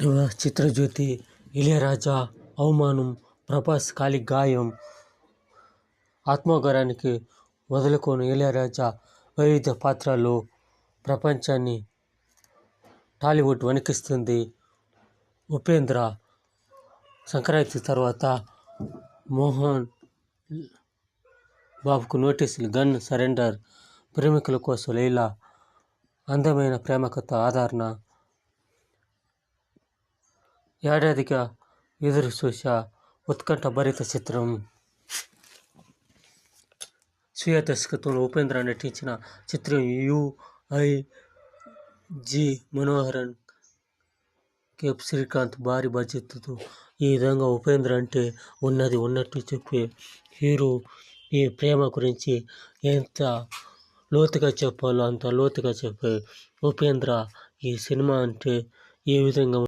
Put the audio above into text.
చిత్రజ్యోతి, ఇళయరాజా అవమానం, ప్రభాస్ కాలి గాయం. ఆత్మగౌరవానికి వదులుకోని ఇళయరాజా వైవిధ్య పాత్రల్లో ప్రపంచాన్ని టాలీవుడ్ వణికిస్తుంది. ఉపేంద్ర సంక్రాంతి తర్వాత మోహన్ బాబుకు నోటీసులు, గన్ సరెండర్, ప్రేమికుల కోసం లైలా, అందమైన ప్రేమ కథ ఆదరణ. ఏడాదిగా ఎదురుచూసా ఉత్కంఠభరిత చిత్రం. స్వీయ దర్శకత్వంలో ఉపేంద్ర నటించిన చిత్రం you. I. G. Manoharan, K. Srikanth భారీ బడ్జెట్తో ఈ విధంగా ఉపేంద్ర అంటే ఉన్నది ఉన్నట్టు చెప్పే హీరో. ఈ ప్రేమ గురించి ఎంత లోతుగా చెప్పాలో అంత లోతుగా చెప్పే ఉపేంద్ర. ఈ సినిమా అంటే ఏ విధంగా